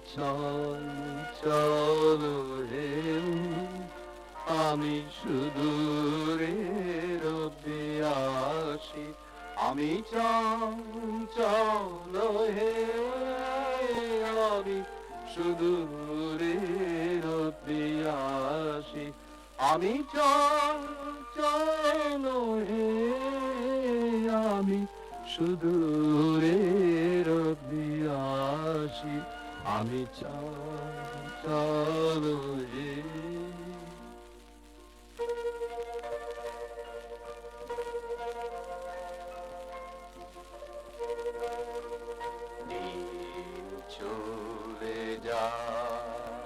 চঞ্চল ঢেউ আমি সুদূরের অভিলাষী আমি চঞ্চল ঢেউ আমি সুদূরের অভিলাষী আমি চঞ্চল ঢেউ আমি সুদূরের অভিলাষী আমি চঞ্চল চলে যায়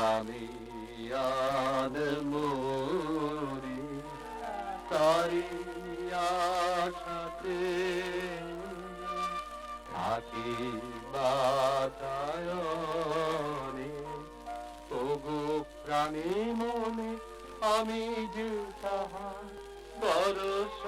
আমি আদ মরি তারি আশাতে থাকি বাতায়নে ওগো প্রাণী মনে আমি যে তাহার বরস